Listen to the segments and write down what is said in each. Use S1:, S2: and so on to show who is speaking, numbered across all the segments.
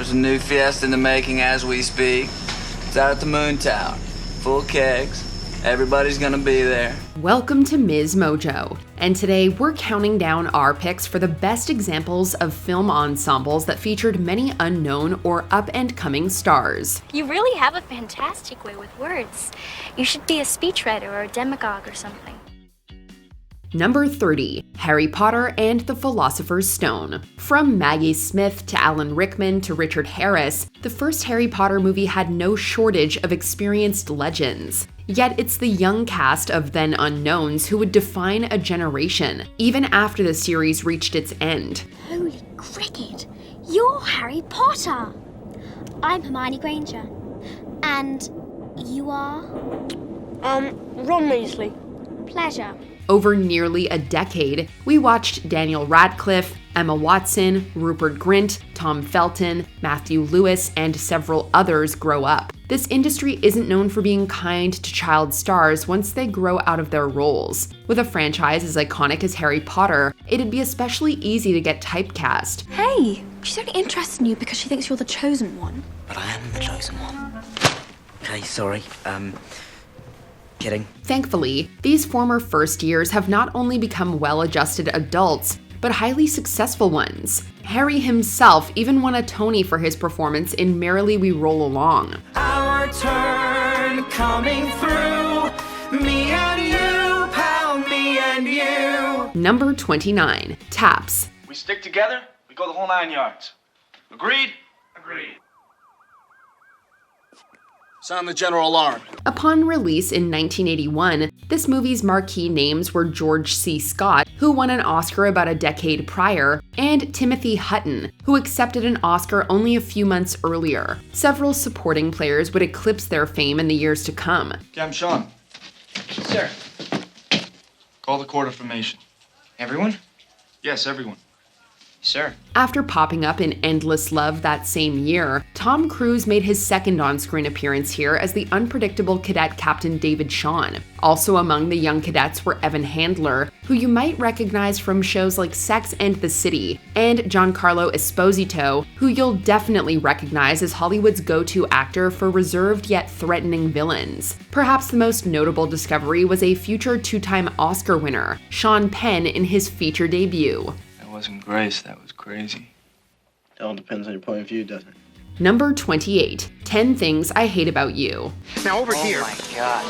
S1: There's a new fiesta in the making as we speak. It's out at the Moon Tower. Full kegs. Everybody's gonna be there.
S2: Welcome to MsMojo, and today we're counting down our picks for the best examples of film ensembles that featured many unknown or up-and-coming stars.
S3: You really have a fantastic way with words. You should be a speechwriter or a demagogue or something.
S2: Number 30, Harry Potter and the Philosopher's Stone. From Maggie Smith to Alan Rickman to Richard Harris, the first Harry Potter movie had no shortage of experienced legends. Yet it's the young cast of then unknowns who would define a generation, even after the series reached its end.
S4: Holy cricket! You're Harry Potter! I'm Hermione Granger. And you are?
S5: Ron Weasley.
S4: Pleasure.
S2: Over nearly a decade, we watched Daniel Radcliffe, Emma Watson, Rupert Grint, Tom Felton, Matthew Lewis, and several others grow up. This industry isn't known for being kind to child stars once they grow out of their roles. With a franchise as iconic as Harry Potter, it'd be especially easy to get typecast.
S6: Hey, she's only interested in you because she thinks you're the chosen one.
S7: But I am the chosen one. Okay, sorry. Kidding.
S2: Thankfully, these former first years have not only become well-adjusted adults, but highly successful ones. Harry himself even won a Tony for his performance in Merrily We Roll Along.
S1: Our turn coming through. Me and you, pal, me and you.
S2: Number 29, Taps.
S8: We stick together, we go the whole 9 yards. Agreed? Agreed. Sound the general alarm.
S2: Upon release in 1981, this movie's marquee names were George C. Scott, who won an Oscar about a decade prior, and Timothy Hutton, who accepted an Oscar only a few months earlier. Several supporting players would eclipse their fame in the years to come.
S8: Cam Sean.
S1: Sir.
S8: Call the quarter formation.
S1: Everyone?
S8: Yes, everyone.
S1: Sir.
S2: After popping up in Endless Love that same year, Tom Cruise made his second on-screen appearance here as the unpredictable cadet Captain David Shawn. Also among the young cadets were Evan Handler, who you might recognize from shows like Sex and the City, and Giancarlo Esposito, who you'll definitely recognize as Hollywood's go-to actor for reserved yet threatening villains. Perhaps the most notable discovery was a future two-time Oscar winner, Sean Penn, in his feature debut.
S8: That wasn't grace, that was crazy.
S9: It all depends on your point of view, doesn't it?
S2: Number 28, 10 Things I Hate About You.
S1: Now over here. Oh my God.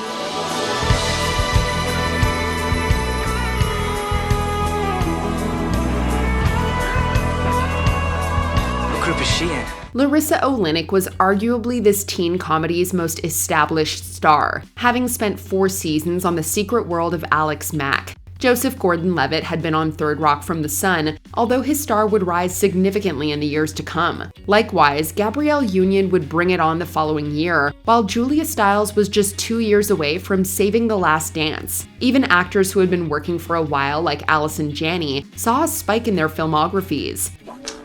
S1: What group is she in?
S2: Larissa Oleynik was arguably this teen comedy's most established star, having spent 4 seasons on The Secret World of Alex Mack. Joseph Gordon-Levitt had been on Third Rock from the Sun, although his star would rise significantly in the years to come. Likewise, Gabrielle Union would bring it on the following year, while Julia Stiles was just 2 years away from saving The Last Dance. Even actors who had been working for a while, like Allison Janney, saw a spike in their filmographies.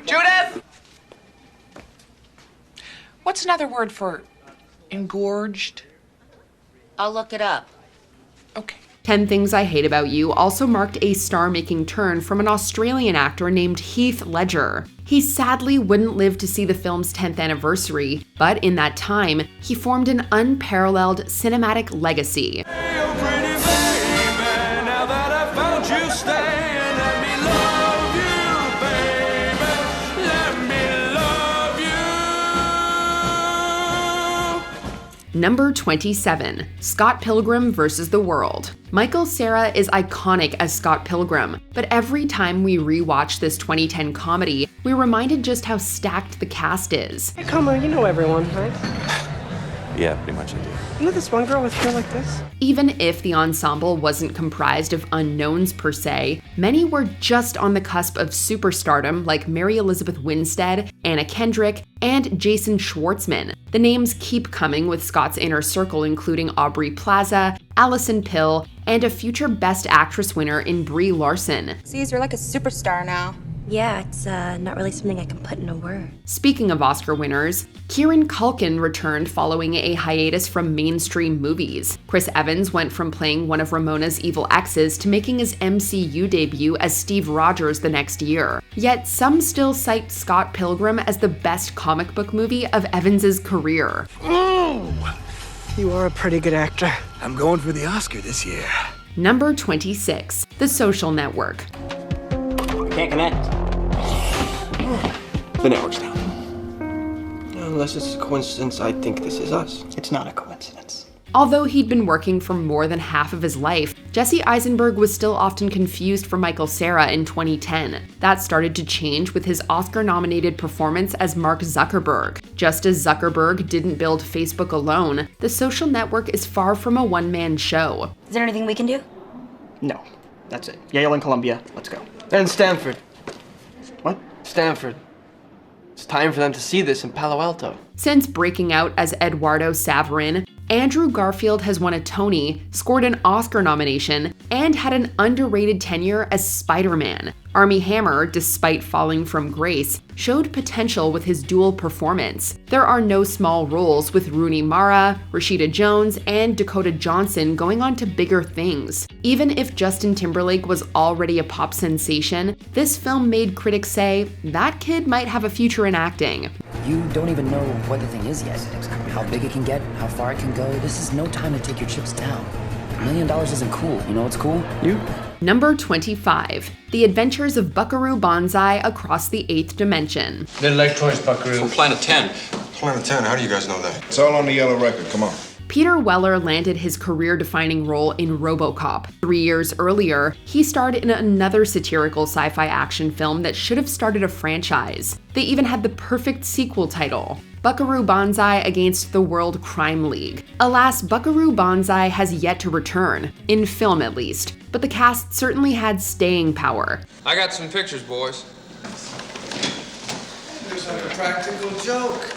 S1: Judith!
S10: What's another word for engorged?
S7: I'll look it up.
S10: Okay.
S2: 10 Things I Hate About You also marked a star-making turn from an Australian actor named Heath Ledger. He sadly wouldn't live to see the film's 10th anniversary, but in that time, he formed an unparalleled cinematic legacy.
S8: Hey, oh pretty baby, now that I found you, stay and let me love you, baby. Let me love you.
S2: Number 27, Scott Pilgrim vs. the World. Michael Cera is iconic as Scott Pilgrim, but every time we rewatch this 2010 comedy, we're reminded just how stacked the cast is.
S5: Hey, come on, you know everyone, right?
S11: Yeah, pretty much I do.
S5: You know this one girl with hair like this?
S2: Even if the ensemble wasn't comprised of unknowns per se, many were just on the cusp of superstardom like Mary Elizabeth Winstead, Anna Kendrick, and Jason Schwartzman. The names keep coming with Scott's inner circle, including Aubrey Plaza, Alison Pill, and a future Best Actress winner in Brie Larson.
S6: Sees you're like a superstar now.
S12: Yeah, it's not really something I can put into words.
S2: Speaking of Oscar winners, Kieran Culkin returned following a hiatus from mainstream movies. Chris Evans went from playing one of Ramona's evil exes to making his MCU debut as Steve Rogers the next year. Yet some still cite Scott Pilgrim as the best comic book movie of Evans's career.
S5: Oh! You are a pretty good actor.
S13: I'm going for the Oscar this year.
S2: Number 26, The Social Network.
S7: Can't connect.
S13: The network's down.
S5: Unless it's a coincidence, I think this is us.
S7: It's not a coincidence.
S2: Although he'd been working for more than half of his life, Jesse Eisenberg was still often confused for Michael Cera in 2010. That started to change with his Oscar-nominated performance as Mark Zuckerberg. Just as Zuckerberg didn't build Facebook alone, The Social Network is far from a one-man show.
S12: Is there anything we can do?
S7: No. That's it. Yale and Columbia. Let's go.
S5: And Stanford.
S7: What?
S5: Stanford. It's time for them to see this in Palo Alto.
S2: Since breaking out as Eduardo Saverin, Andrew Garfield has won a Tony, scored an Oscar nomination, and had an underrated tenure as Spider-Man. Armie Hammer, despite falling from grace, showed potential with his dual performance. There are no small roles, with Rooney Mara, Rashida Jones, and Dakota Johnson going on to bigger things. Even if Justin Timberlake was already a pop sensation, this film made critics say, that kid might have a future in acting.
S14: You don't even know what the thing is yet. How big it can get, how far it can go. This is no time to take your chips down. $1 million isn't cool. You know what's cool? You.
S2: Number 25, The Adventures of Buckaroo Bonsai Across the Eighth Dimension.
S15: Little electronics, Buckaroo.
S16: From Planet 10. Planet 10, how do you guys know that?
S17: It's all on the yellow record, come on.
S2: Peter Weller landed his career-defining role in RoboCop. 3 years earlier, he starred in another satirical sci-fi action film that should have started a franchise. They even had the perfect sequel title, Buckaroo Bonsai Against the World Crime League. Alas, Buckaroo Bonsai has yet to return, in film at least, but the cast certainly had staying power.
S15: I got some pictures, boys.
S13: There's like a practical joke.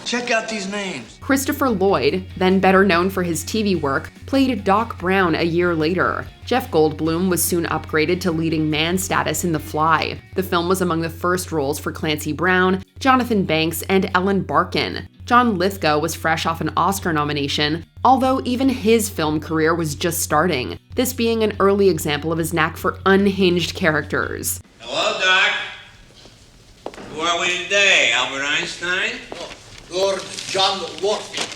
S13: Check out these names.
S2: Christopher Lloyd, then better known for his TV work, played Doc Brown a year later. Jeff Goldblum was soon upgraded to leading man status in The Fly. The film was among the first roles for Clancy Brown, Jonathan Banks, and Ellen Barkin. John Lithgow was fresh off an Oscar nomination, although even his film career was just starting, this being an early example of his knack for unhinged characters.
S18: Hello, Doc. Who are we today, Albert Einstein?
S19: Lord John Warfield.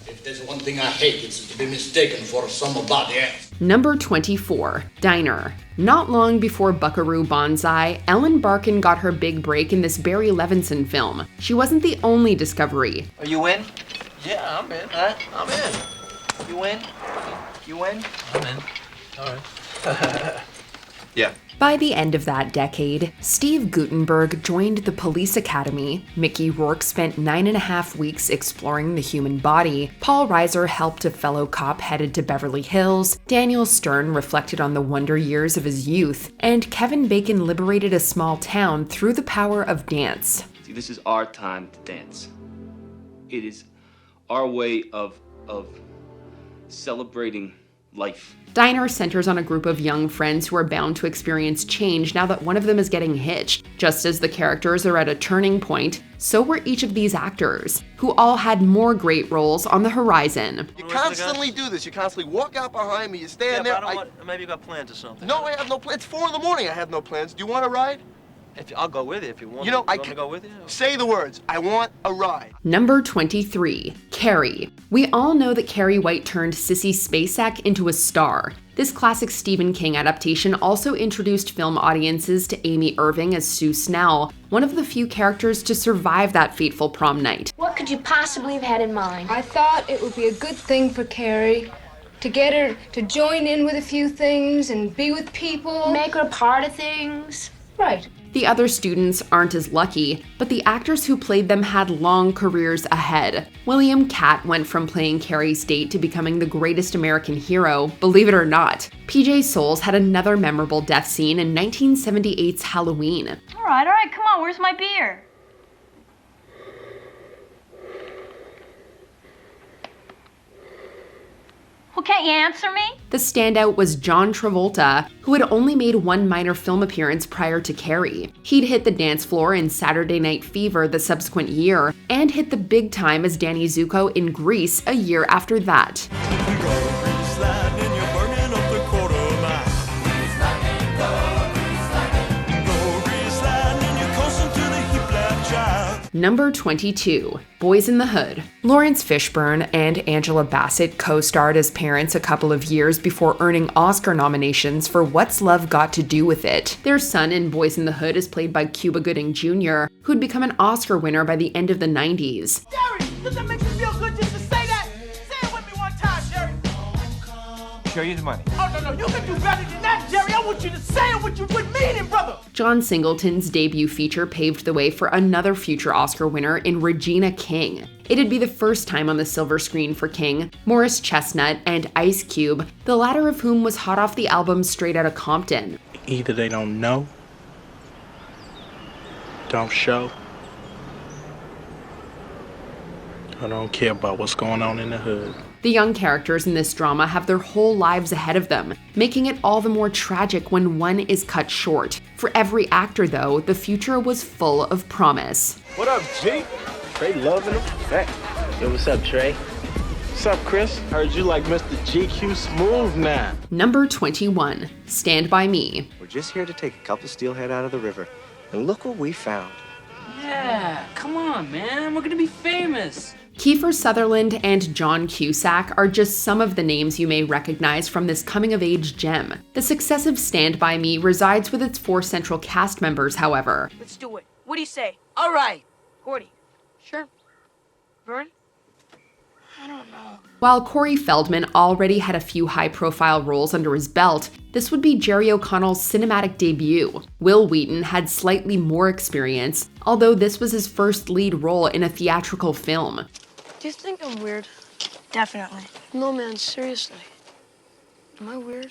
S19: If there's one thing I hate, it's to be mistaken for somebody else.
S2: Number 24, Diner. Not long before Buckaroo Bonsai, Ellen Barkin got her big break in this Barry Levinson film. She wasn't the only discovery.
S7: Are you in?
S5: Yeah, I'm in.
S7: Huh? I'm in. You in? You in?
S5: I'm in. All right.
S16: Yeah.
S2: By the end of that decade, Steve Guttenberg joined the Police Academy, Mickey Rourke spent 9.5 weeks exploring the human body, Paul Reiser helped a fellow cop headed to Beverly Hills, Daniel Stern reflected on the wonder years of his youth, and Kevin Bacon liberated a small town through the power of dance.
S20: See, this is our time to dance. It is our way of celebrating life.
S2: Diner centers on a group of young friends who are bound to experience change now that one of them is getting hitched. Just as the characters are at a turning point, so were each of these actors, who all had more great roles on the horizon.
S21: You constantly do this. You constantly walk out behind me, you stand there.
S22: Maybe you got plans or something.
S21: No, I have no plans. It's 4 in the morning. I have no plans. Do you want a ride?
S22: I'll go with you if you want.
S21: You know,
S22: I can go with you.
S21: Say the words. I want a ride.
S2: Number 23, Carrie. We all know that Carrie White turned Sissy Spacek into a star. This classic Stephen King adaptation also introduced film audiences to Amy Irving as Sue Snell, one of the few characters to survive that fateful prom night.
S23: What could you possibly have had in mind?
S24: I thought it would be a good thing for Carrie to get her to join in with a few things and be with people.
S23: Make her a part of things.
S24: Right.
S2: The other students aren't as lucky, but the actors who played them had long careers ahead. William Catt went from playing Carrie's date to becoming the greatest American hero, believe it or not. PJ Soles had another memorable death scene in 1978's Halloween.
S23: All right, come on, where's my beer? Well, can't you answer me?
S2: The standout was John Travolta, who had only made one minor film appearance prior to Carrie. He'd hit the dance floor in Saturday Night Fever the subsequent year, and hit the big time as Danny Zuko in Grease a year after that. Number 22, Boys in the Hood. Lawrence Fishburne and Angela Bassett co-starred as parents a couple of years before earning Oscar nominations for What's Love Got to Do with It. Their son in Boys in the Hood is played by Cuba Gooding Jr., who'd become an Oscar winner by the end of the 90s.
S8: Jerry, does that make you feel good just to say that? Say it with me one time, Jerry.
S22: Show you the money.
S8: Oh, no, you can do better than that, Jerry. I want you to say it with meaning, brother.
S2: John Singleton's debut feature paved the way for another future Oscar winner in Regina King. It'd be the first time on the silver screen for King, Morris Chestnut, and Ice Cube, the latter of whom was hot off the album Straight Outta Compton.
S3: Either they don't know, don't show, or don't care about what's going on in the hood.
S2: The young characters in this drama have their whole lives ahead of them, making it all the more tragic when one is cut short. For every actor, though, the future was full of promise.
S3: What up, G? Trey loving him. Hey. Yo, what's up, Trey? What's up, Chris? Heard you like Mr. GQ Smooth now.
S2: Number 21, Stand By Me.
S4: We're just here to take a couple steelhead out of the river, and look what we found.
S9: Yeah, come on, man. We're gonna be famous.
S2: Kiefer Sutherland and John Cusack are just some of the names you may recognize from this coming-of-age gem. The success of Stand By Me resides with its 4 central cast members, however.
S17: Let's do it. What do you say? All right. Gordy.
S24: Sure.
S17: Vern?
S24: I don't know.
S2: While Corey Feldman already had a few high-profile roles under his belt, this would be Jerry O'Connell's cinematic debut. Will Wheaton had slightly more experience, although this was his first lead role in a theatrical film.
S24: Do you think I'm weird?
S17: Definitely.
S24: No, man, seriously. Am I weird?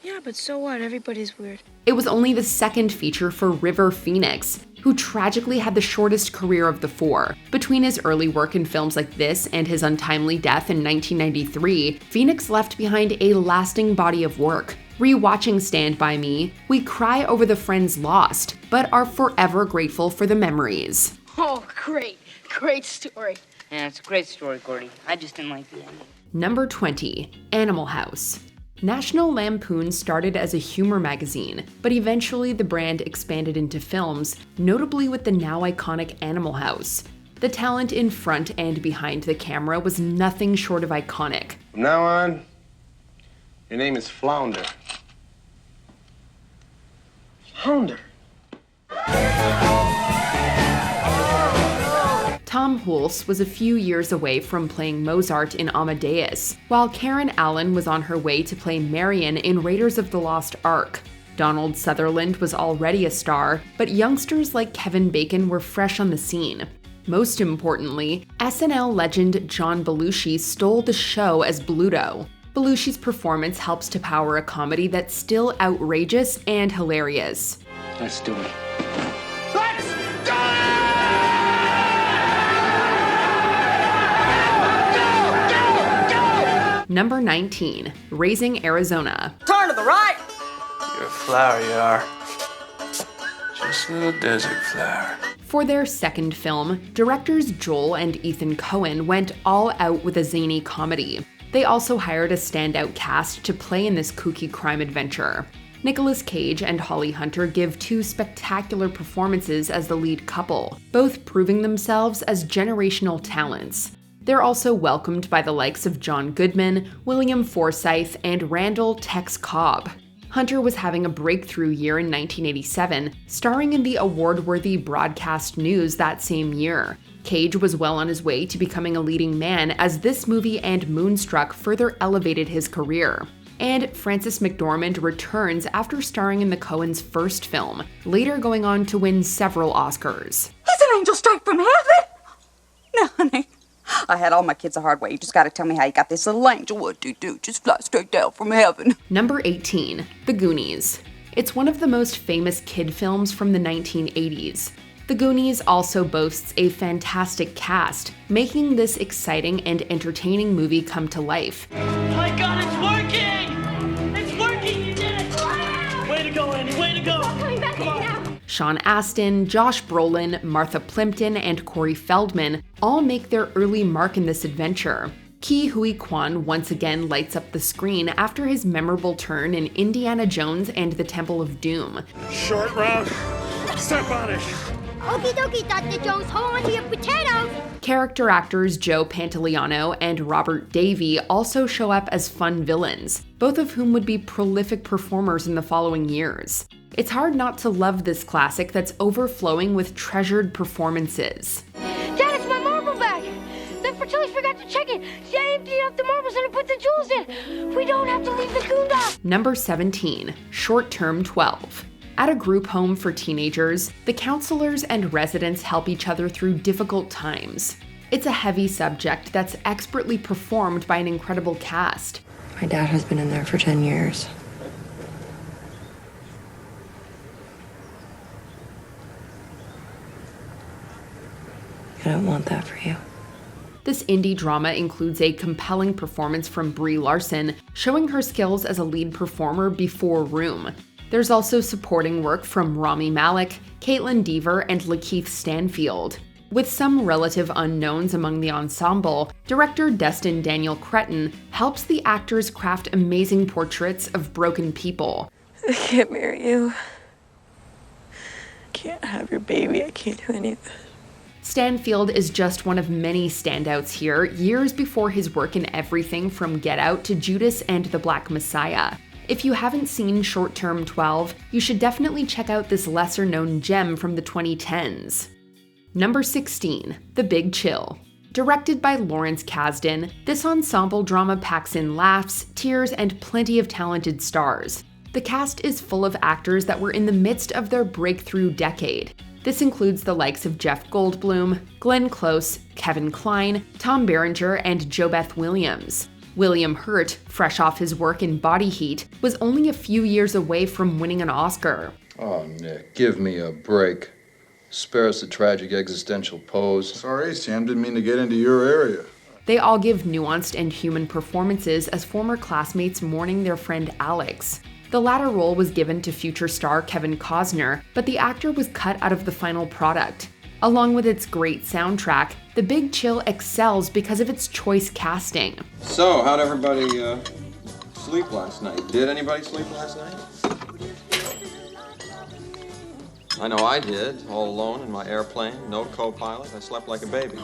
S17: Yeah, but so what? Everybody's weird.
S2: It was only the second feature for River Phoenix, who tragically had the shortest career of the 4. Between his early work in films like this and his untimely death in 1993, Phoenix left behind a lasting body of work. Rewatching Stand By Me, we cry over the friends lost, but are forever grateful for the memories.
S24: Oh, great. Great story.
S9: Yeah, it's a great story, Gordy. I just didn't like the ending.
S2: Number 20, Animal House. National Lampoon started as a humor magazine, but eventually the brand expanded into films, notably with the now iconic Animal House. The talent in front and behind the camera was nothing short of iconic.
S16: From now on, your name is Flounder.
S24: Flounder.
S2: Tom Hulce was a few years away from playing Mozart in Amadeus, while Karen Allen was on her way to play Marion in Raiders of the Lost Ark. Donald Sutherland was already a star, but youngsters like Kevin Bacon were fresh on the scene. Most importantly, SNL legend John Belushi stole the show as Bluto. Belushi's performance helps to power a comedy that's still outrageous and hilarious.
S3: Let's do it.
S2: Number 19, Raising Arizona.
S17: Turn to the right.
S15: You're a flower, you are. Just a little desert flower.
S2: For their second film, directors Joel and Ethan Coen went all out with a zany comedy. They also hired a standout cast to play in this kooky crime adventure. Nicolas Cage and Holly Hunter give 2 spectacular performances as the lead couple, both proving themselves as generational talents. They're also welcomed by the likes of John Goodman, William Forsythe, and Randall Tex Cobb. Hunter was having a breakthrough year in 1987, starring in the award-worthy Broadcast News that same year. Cage was well on his way to becoming a leading man as this movie and Moonstruck further elevated his career. And Frances McDormand returns after starring in the Coens' first film, later going on to win several Oscars.
S17: He's an angel straight from heaven. No, honey. I had all my kids the hard way. You just gotta tell me how you got this little angel. What do you do? Just fly straight down from heaven.
S2: Number 18, The Goonies. It's one of the most famous kid films from the 1980s. The Goonies also boasts a fantastic cast, making this exciting and entertaining movie come to life.
S8: Oh my God, it's working! It's working! You did it! Way to go, Andy! Way to go! I'm coming back now.
S2: Sean Astin, Josh Brolin, Martha Plimpton, and Corey Feldman all make their early mark in this adventure. Ke Huy Quan once again lights up the screen after his memorable turn in Indiana Jones and the Temple of Doom.
S8: Short round. Step on it.
S23: Okie dokie, Dr. Jones, hold on to your potatoes.
S2: Character actors Joe Pantoliano and Robert Davi also show up as fun villains, both of whom would be prolific performers in the following years. It's hard not to love this classic that's overflowing with treasured performances.
S23: Dad, it's my marble bag. The Fertillis forgot to check it. See, I emptied out the marbles and I put the jewels in. We don't have to leave the Goonda.
S2: Number 17, Short Term 12. At a group home for teenagers, the counselors and residents help each other through difficult times. It's a heavy subject that's expertly performed by an incredible cast.
S1: My dad has been in there for 10 years. I don't want that for you.
S2: This indie drama includes a compelling performance from Brie Larson, showing her skills as a lead performer before Room. There's also supporting work from Rami Malek, Caitlin Dever, and Lakeith Stanfield. With some relative unknowns among the ensemble, director Destin Daniel Cretton helps the actors craft amazing portraits of broken people.
S1: I can't marry you. I can't have your baby. I can't do anything.
S2: Stanfield is just one of many standouts here, years before his work in everything from Get Out to Judas and the Black Messiah. If you haven't seen Short Term 12, you should definitely check out this lesser-known gem from the 2010s. Number 16, The Big Chill. Directed by Lawrence Kasdan, this ensemble drama packs in laughs, tears, and plenty of talented stars. The cast is full of actors that were in the midst of their breakthrough decade. This includes the likes of Jeff Goldblum, Glenn Close, Kevin Kline, Tom Berenger, and JoBeth Williams. William Hurt, fresh off his work in Body Heat, was only a few years away from winning an Oscar.
S6: Oh, Nick, give me a break. Spare us the tragic existential pose.
S10: Sorry, Sam, didn't mean to get into your area.
S2: They all give nuanced and human performances as former classmates mourning their friend Alex. The latter role was given to future star Kevin Costner, but the actor was cut out of the final product. Along with its great soundtrack, The Big Chill excels because of its choice casting.
S6: So, how'd everybody sleep last night? Did anybody sleep last night? I know I did, all alone in my airplane, no co-pilot. I slept like a baby,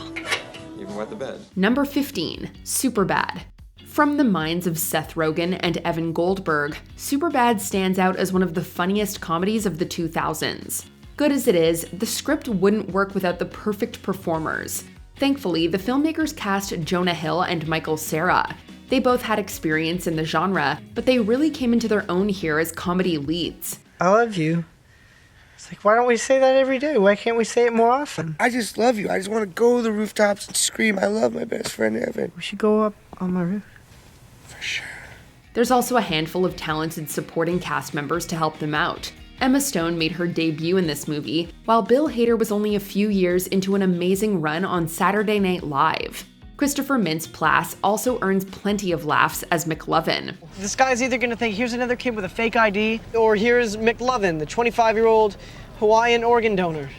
S6: even wet the bed.
S2: Number 15, Superbad. From the minds of Seth Rogen and Evan Goldberg, Superbad stands out as one of the funniest comedies of the 2000s. Good as it is, the script wouldn't work without the perfect performers. Thankfully, the filmmakers cast Jonah Hill and Michael Cera. They both had experience in the genre, but they really came into their own here as comedy leads.
S11: I love you. It's like, why don't we say that every day? Why can't we say it more often?
S25: I just love you. I just want to go to the rooftops and scream, I love my best friend Evan.
S11: We should go up on my roof.
S25: For sure.
S2: There's also a handful of talented supporting cast members to help them out. Emma Stone made her debut in this movie, while Bill Hader was only a few years into an amazing run on Saturday Night Live. Christopher Mintz-Plasse also earns plenty of laughs as McLovin.
S11: This guy's either gonna think, here's another kid with a fake ID, or here's McLovin, the 25-year-old Hawaiian organ donor.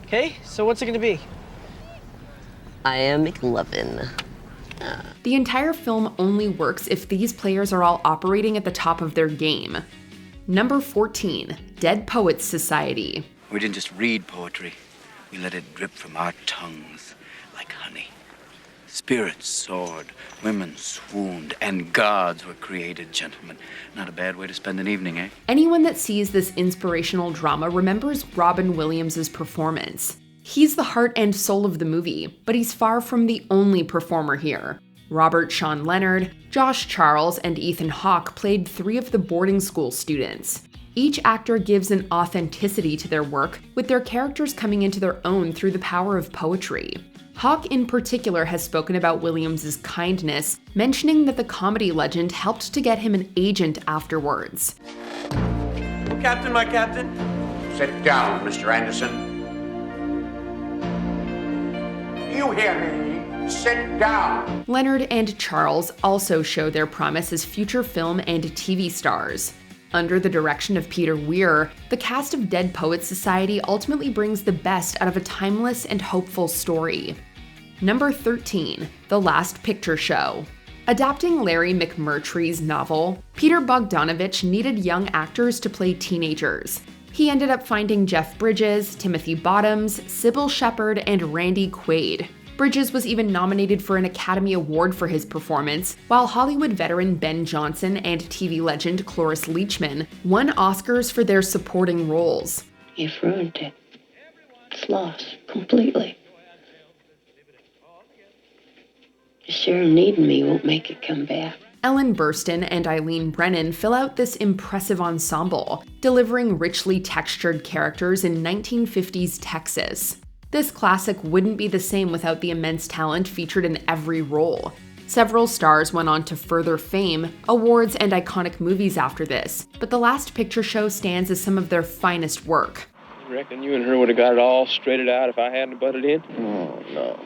S11: Okay, so what's it gonna be?
S7: I am McLovin.
S2: The entire film only works if these players are all operating at the top of their game. Number 14, Dead Poets Society.
S26: We didn't just read poetry, we let it drip from our tongues like honey. Spirits soared, women swooned, and gods were created, gentlemen. Not a bad way to spend an evening, eh?
S2: Anyone that sees this inspirational drama remembers Robin Williams' performance. He's the heart and soul of the movie, but he's far from the only performer here. Robert Sean Leonard, Josh Charles, and Ethan Hawke played 3 of the boarding school students. Each actor gives an authenticity to their work, with their characters coming into their own through the power of poetry. Hawke in particular has spoken about Williams' kindness, mentioning that the comedy legend helped to get him an agent afterwards.
S27: Captain, my captain.
S28: Sit down, Mr. Anderson.
S5: you hear me? Sit down.
S2: Leonard and Charles also show their promise as future film and TV stars. Under the direction of Peter Weir, the cast of Dead Poets Society ultimately brings the best out of a timeless and hopeful story. Number 13, The Last Picture Show. Adapting Larry McMurtry's novel, Peter Bogdanovich needed young actors to play teenagers. He ended up finding Jeff Bridges, Timothy Bottoms, Sybil Shepherd, and Randy Quaid. Bridges was even nominated for an Academy Award for his performance, while Hollywood veteran Ben Johnson and TV legend Cloris Leachman won Oscars for their supporting roles.
S12: You've ruined it. It's lost completely. Sharon needing me won't make it come back.
S2: Ellen Burstyn and Eileen Brennan fill out this impressive ensemble, delivering richly textured characters in 1950s Texas. This classic wouldn't be the same without the immense talent featured in every role. Several stars went on to further fame, awards, and iconic movies after this, but The Last Picture Show stands as some of their finest work.
S3: Reckon you and her would have got it all straightened out if I hadn't butted in?
S10: Oh, no.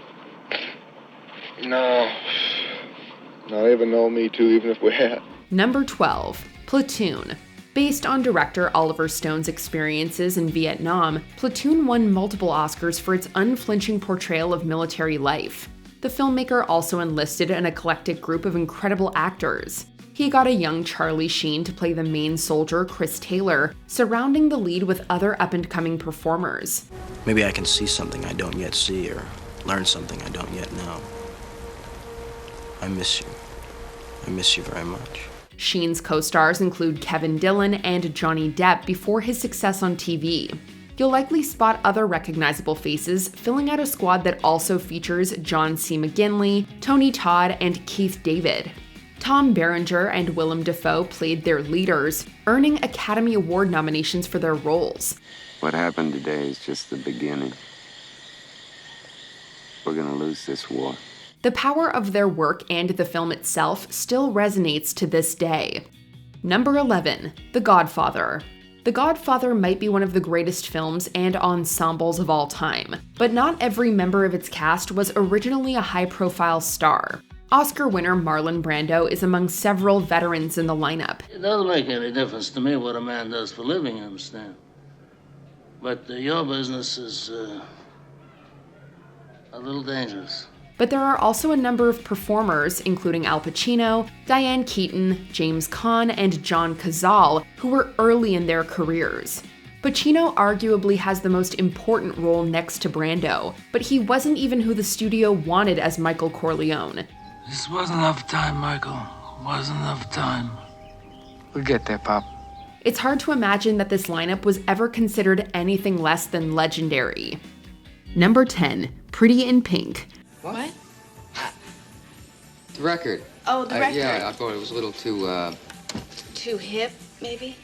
S10: No. Not even know me too, even if we had.
S2: Number 12, Platoon. Based on director Oliver Stone's experiences in Vietnam, Platoon won multiple Oscars for its unflinching portrayal of military life. The filmmaker also enlisted an eclectic group of incredible actors. He got a young Charlie Sheen to play the main soldier, Chris Taylor, surrounding the lead with other up-and-coming performers.
S4: Maybe I can see something I don't yet see, or learn something I don't yet know. I miss you. I miss you very much.
S2: Sheen's co-stars include Kevin Dillon and Johnny Depp before his success on TV. You'll likely spot other recognizable faces filling out a squad that also features John C. McGinley, Tony Todd, and Keith David. Tom Berenger and Willem Dafoe played their leaders, earning Academy Award nominations for their roles.
S13: What happened today is just the beginning. We're gonna lose this war.
S2: The power of their work and the film itself still resonates to this day. Number 11, The Godfather. The Godfather might be one of the greatest films and ensembles of all time, but not every member of its cast was originally a high-profile star. Oscar winner Marlon Brando is among several veterans in the lineup.
S14: It doesn't make any difference to me what a man does for a living, you understand? But your business is a little dangerous.
S2: But there are also a number of performers, including Al Pacino, Diane Keaton, James Caan, and John Cazale, who were early in their careers. Pacino arguably has the most important role next to Brando, but he wasn't even who the studio wanted as Michael Corleone.
S15: This wasn't enough time, Michael. Wasn't enough time.
S13: We'll get there, Pop.
S2: It's hard to imagine that this lineup was ever considered anything less than legendary. Number 10, Pretty in Pink.
S18: What?
S19: The record.
S18: Oh, the record.
S19: Yeah, I thought it was a little too,
S18: Too hip, maybe?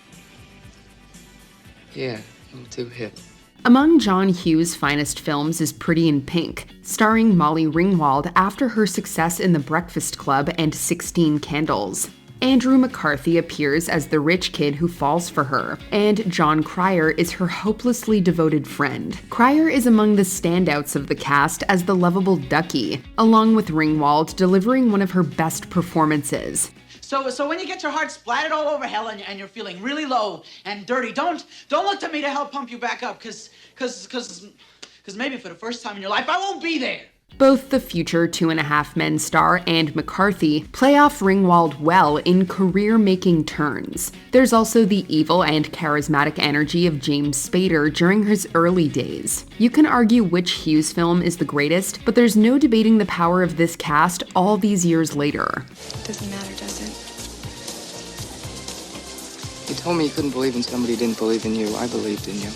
S19: yeah, a little too hip.
S2: Among John Hughes' finest films is Pretty in Pink, starring Molly Ringwald after her success in The Breakfast Club and 16 Candles. Andrew McCarthy appears as the rich kid who falls for her, and John Cryer is her hopelessly devoted friend. Cryer is among the standouts of the cast as the lovable Ducky, along with Ringwald delivering one of her best performances.
S27: So when you get your heart splattered all over hell and you're feeling really low and dirty, don't look to me to help pump you back up, cause maybe for the first time in your life I won't be there.
S2: Both the future 2.5 Men star and McCarthy play off Ringwald well in career-making turns. There's also the evil and charismatic energy of James Spader during his early days. You can argue which Hughes film is the greatest, but there's no debating the power of this cast all these years later.
S24: Doesn't matter, does it?
S19: You told me you couldn't believe in somebody who didn't believe in you. I believed in you.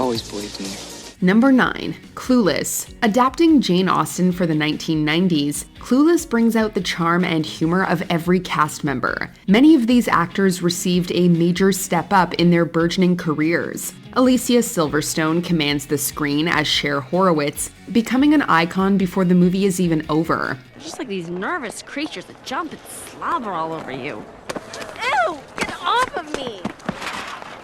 S19: Always believed in you.
S2: Number 9, Clueless. Adapting Jane Austen for the 1990s, Clueless brings out the charm and humor of every cast member. Many of these actors received a major step up in their burgeoning careers. Alicia Silverstone commands the screen as Cher Horowitz, becoming an icon before the movie is even over.
S28: Just like these nervous creatures that jump and slobber all over you. Ew! Get off of me!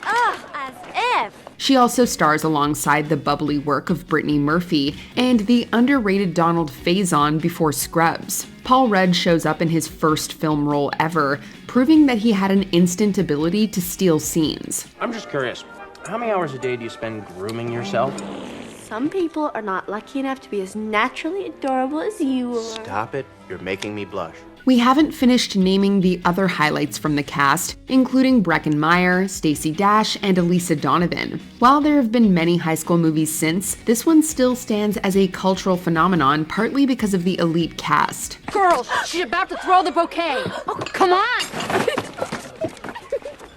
S28: Ugh, as if!
S2: She also stars alongside the bubbly work of Brittany Murphy and the underrated Donald Faison before Scrubs. Paul Rudd shows up in his first film role ever, proving that he had an instant ability to steal scenes.
S8: I'm just curious, how many hours a day do you spend grooming yourself?
S28: Some people are not lucky enough to be as naturally adorable as you are.
S8: Stop it, you're making me blush.
S2: We haven't finished naming the other highlights from the cast, including Breckin Meyer, Stacey Dash, and Elisa Donovan. While there have been many high school movies since, this one still stands as a cultural phenomenon, partly because of the elite cast.
S28: Girls, she's about to throw the bouquet. Oh, come on!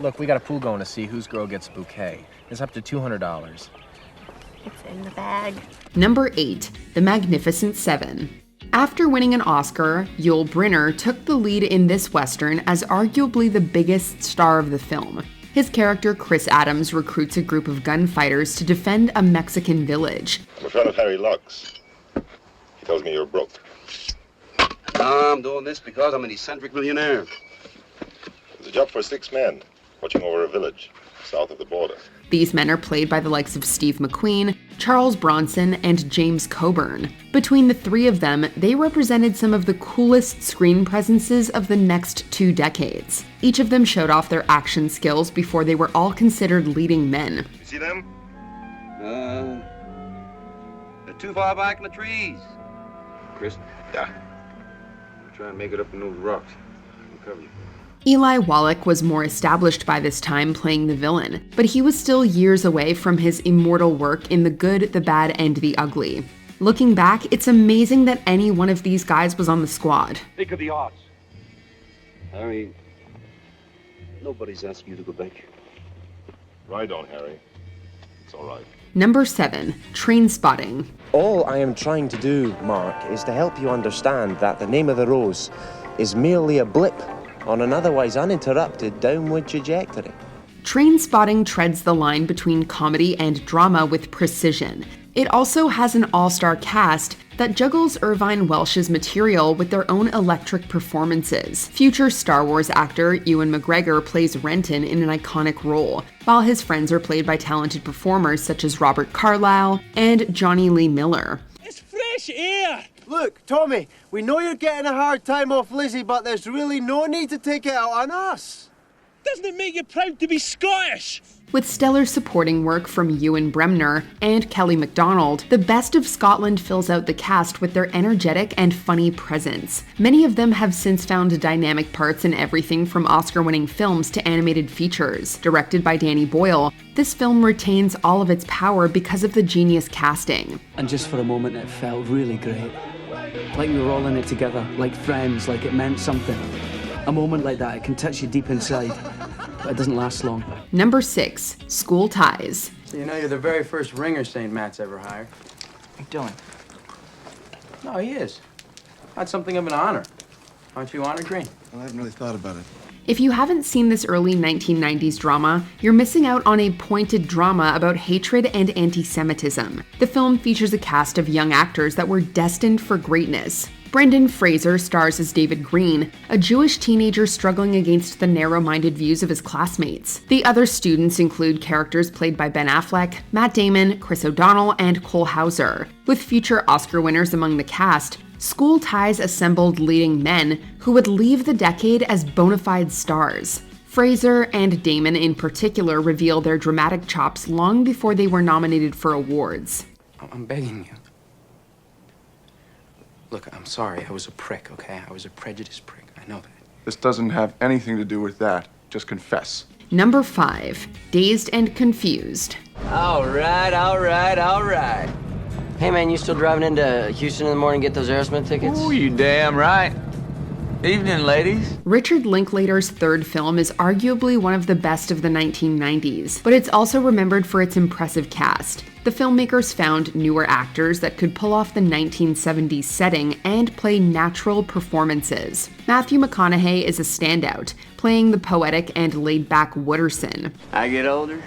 S8: Look, we got a pool going to see whose girl gets a bouquet. It's up to $200.
S28: It's in the bag.
S2: Number 8, The Magnificent Seven. After winning an Oscar, Yul Brynner took the lead in this Western as arguably the biggest star of the film. His character, Chris Adams, recruits a group of gunfighters to defend a Mexican village.
S9: I'm a friend of Harry Lux. He tells me you're broke.
S16: I'm doing this because I'm an eccentric millionaire.
S9: There's a job for 6 men watching over a village south of the border.
S2: These men are played by the likes of Steve McQueen, Charles Bronson, and James Coburn. Between the 3 of them, they represented some of the coolest screen presences of the next 2 decades. Each of them showed off their action skills before they were all considered leading men.
S9: You see them?
S16: They're too far back in the trees.
S9: Chris? Yeah.
S16: I'm trying to make it up in those rocks. I'll cover you.
S2: Eli Wallach was more established by this time playing the villain, but he was still years away from his immortal work in The Good, the Bad, and the Ugly. Looking back, it's amazing that any one of these guys was on the squad.
S16: Think of the odds. Harry, nobody's asking you to go back.
S9: Ride on, Harry. It's all right.
S2: Number 7, Trainspotting.
S17: All I am trying to do, Mark, is to help you understand that the name of the rose is merely a blip on an otherwise uninterrupted downward trajectory.
S2: Trainspotting treads the line between comedy and drama with precision. It also has an all-star cast that juggles Irvine Welsh's material with their own electric performances. Future Star Wars actor Ewan McGregor plays Renton in an iconic role, while his friends are played by talented performers such as Robert Carlyle and Johnny Lee Miller.
S25: It's fresh air!
S20: Look, Tommy, we know you're getting a hard time off Lizzie, but there's really no need to take it out on us.
S25: Doesn't it make you proud to be Scottish?
S2: With stellar supporting work from Ewan Bremner and Kelly MacDonald, the best of Scotland fills out the cast with their energetic and funny presence. Many of them have since found dynamic parts in everything from Oscar-winning films to animated features. Directed by Danny Boyle, this film retains all of its power because of the genius casting.
S21: And just for a moment, it felt really great. Like we were all in it together, like friends, like it meant something. A moment like that, it can touch you deep inside, but it doesn't last long.
S2: Number 6, School Ties.
S13: So you know you're the very first ringer St. Matt's ever hired.
S19: What are you doing?
S13: No, he is. That's something of an honor. Aren't you honored, Green?
S10: Well, I haven't really thought about it.
S2: If you haven't seen this early 1990s drama, you're missing out on a pointed drama about hatred and anti-Semitism. The film features a cast of young actors that were destined for greatness. Brendan Fraser stars as David Green, a Jewish teenager struggling against the narrow-minded views of his classmates. The other students include characters played by Ben Affleck, Matt Damon, Chris O'Donnell, and Cole Hauser. With future Oscar winners among the cast, School Ties assembled leading men who would leave the decade as bona fide stars. Fraser and Damon in particular reveal their dramatic chops long before they were nominated for awards.
S19: I'm begging you. Look, I'm sorry. I was a prick, okay? I was a prejudiced prick. I know that.
S10: This doesn't have anything to do with that. Just confess.
S2: Number 5, Dazed and Confused.
S22: All right. Hey, man, you still driving into Houston in the morning to get those Aerosmith tickets?
S15: Oh, you damn right. Evening, ladies.
S2: Richard Linklater's third film is arguably one of the best of the 1990s, but it's also remembered for its impressive cast. The filmmakers found newer actors that could pull off the 1970s setting and play natural performances. Matthew McConaughey is a standout, playing the poetic and laid-back Wooderson.
S16: I get older,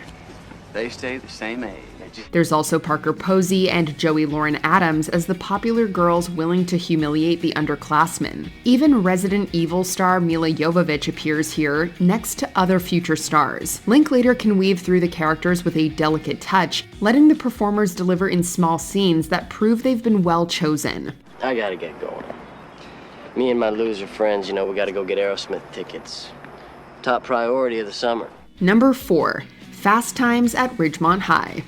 S16: they stay the same age.
S2: There's also Parker Posey and Joey Lauren Adams as the popular girls willing to humiliate the underclassmen. Even Resident Evil star Mila Jovovich appears here, next to other future stars. Linklater can weave through the characters with a delicate touch, letting the performers deliver in small scenes that prove they've been well chosen.
S22: I gotta get going. Me and my loser friends, we gotta go get Aerosmith tickets. Top priority of the summer.
S2: Number 4. Fast Times at Ridgemont High.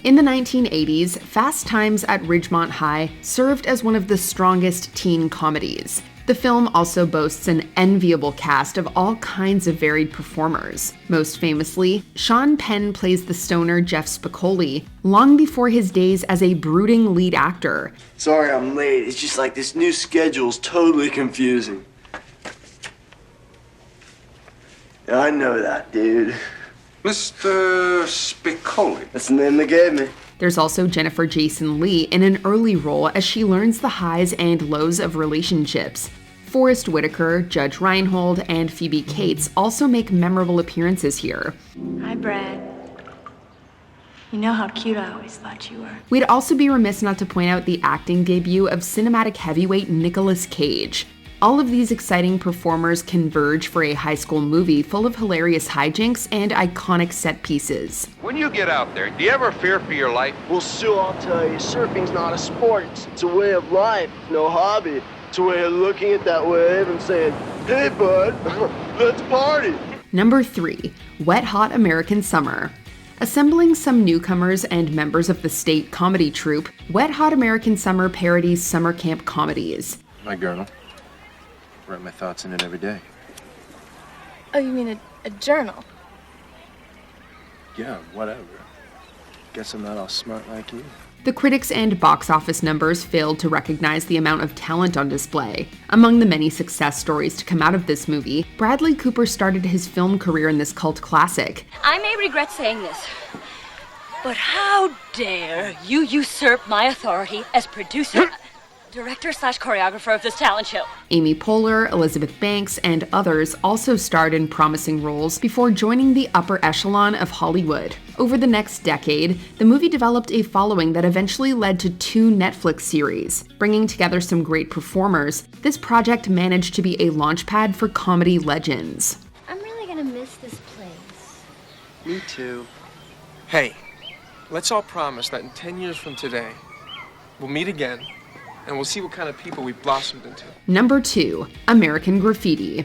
S2: In the 1980s, Fast Times at Ridgemont High served as one of the strongest teen comedies. The film also boasts an enviable cast of all kinds of varied performers. Most famously, Sean Penn plays the stoner Jeff Spicoli, long before his days as a brooding lead actor.
S1: Sorry I'm late, it's just like this new schedule's totally confusing. Yeah, I know that, dude.
S15: Mr. Spicoli.
S1: That's the name they gave me.
S2: There's also Jennifer Jason Leigh in an early role as she learns the highs and lows of relationships. Forrest Whitaker, Judge Reinhold, and Phoebe Cates also make memorable appearances here.
S28: Hi, Brad. You know how cute I always thought you were.
S2: We'd also be remiss not to point out the acting debut of cinematic heavyweight Nicolas Cage. All of these exciting performers converge for a high school movie full of hilarious hijinks and iconic set pieces.
S5: When you get out there, do you ever fear for your life?
S1: Well, Sue, I'll tell you, surfing's not a sport. It's a way of life, no hobby. It's a way of looking at that wave and saying, hey, bud, let's party.
S2: Number 3. Wet Hot American Summer. Assembling some newcomers and members of the state comedy troupe, Wet Hot American Summer parodies summer camp comedies.
S8: My journal. Write my thoughts in it every day.
S28: Oh, you mean a journal?
S8: Yeah, whatever. Guess I'm not all smart like you.
S2: The critics and box office numbers failed to recognize the amount of talent on display. Among the many success stories to come out of this movie, Bradley Cooper started his film career in this cult classic.
S6: I may regret saying this, but how dare you usurp my authority as producer, director/choreographer of this talent show?
S2: Amy Poehler, Elizabeth Banks, and others also starred in promising roles before joining the upper echelon of Hollywood. Over the next decade, the movie developed a following that eventually led to 2 Netflix series. Bringing together some great performers, this project managed to be a launchpad for comedy legends.
S28: I'm really gonna miss this place.
S1: Me too.
S15: Hey, let's all promise that in 10 years from today, we'll meet again, and we'll see what kind of people we've blossomed into.
S2: Number 2. American Graffiti.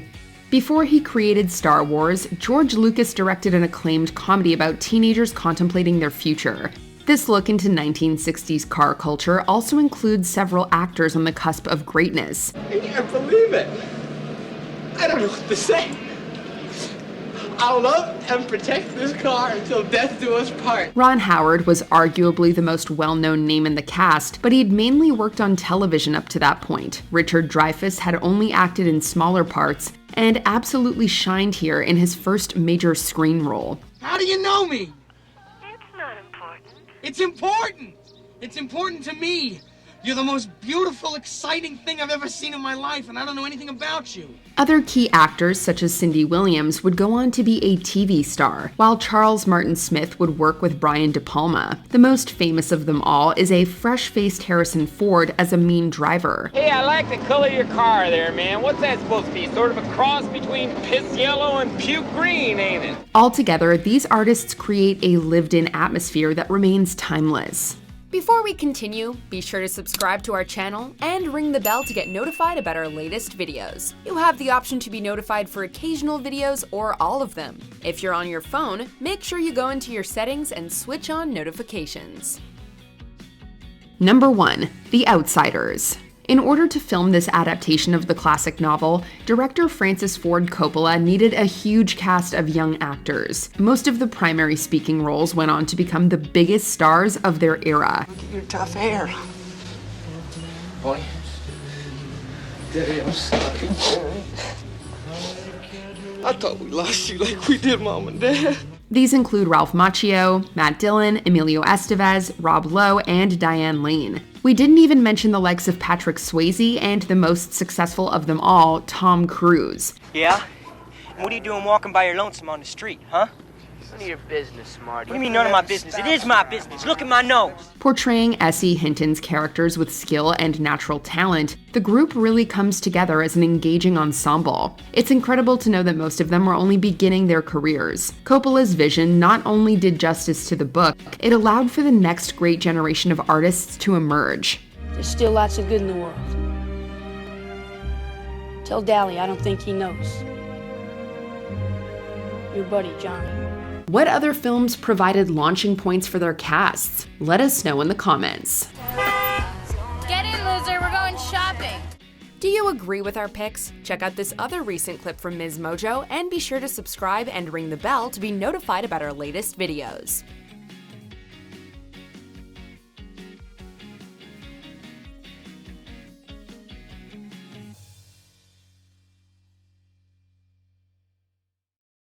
S2: Before he created Star Wars, George Lucas directed an acclaimed comedy about teenagers contemplating their future. This look into 1960s car culture also includes several actors on the cusp of greatness.
S27: I can't believe it. I don't know what to say. I'll love and protect this car until death do us part.
S2: Ron Howard was arguably the most well-known name in the cast, but he'd mainly worked on television up to that point. Richard Dreyfuss had only acted in smaller parts, and absolutely shined here in his first major screen role.
S27: How do you know me?
S28: It's not important.
S27: It's important. It's important to me. You're the most beautiful, exciting thing I've ever seen in my life, and I don't know anything about you.
S2: Other key actors, such as Cindy Williams, would go on to be a TV star, while Charles Martin Smith would work with Brian De Palma. The most famous of them all is a fresh-faced Harrison Ford as a mean driver.
S7: Hey, I like the color of your car there, man. What's that supposed to be? Sort of a cross between piss yellow and puke green, ain't it?
S2: Altogether, these artists create a lived-in atmosphere that remains timeless.
S11: Before we continue, be sure to subscribe to our channel and ring the bell to get notified about our latest videos. You have the option to be notified for occasional videos or all of them. If you're on your phone, make sure you go into your settings and switch on notifications.
S2: Number 1. The Outsiders. In order to film this adaptation of the classic novel, director Francis Ford Coppola needed a huge cast of young actors. Most of the primary speaking roles went on to become the biggest stars of their era.
S1: Look at your tough hair.
S15: Boy.
S1: Daddy, I'm sorry. I thought we lost you like we did Mom and Dad.
S2: These include Ralph Macchio, Matt Dillon, Emilio Estevez, Rob Lowe, and Diane Lane. We didn't even mention the likes of Patrick Swayze and the most successful of them all, Tom Cruise.
S12: Yeah? And what are you doing walking by your lonesome on the street, huh?
S3: None of your business, Smarty.
S4: What do you mean none of my business? It is my business. Look at my nose.
S2: Portraying S.E. Hinton's characters with skill and natural talent, the group really comes together as an engaging ensemble. It's incredible to know that most of them were only beginning their careers. Coppola's vision not only did justice to the book, it allowed for the next great generation of artists to emerge.
S12: There's still lots of good in the world. Tell Dally I don't think he knows. Your buddy, Johnny.
S2: What other films provided launching points for their casts? Let us know in the comments.
S11: Get in, loser, we're going shopping. Do you agree with our picks? Check out this other recent clip from MsMojo and be sure to subscribe and ring the bell to be notified about our latest videos.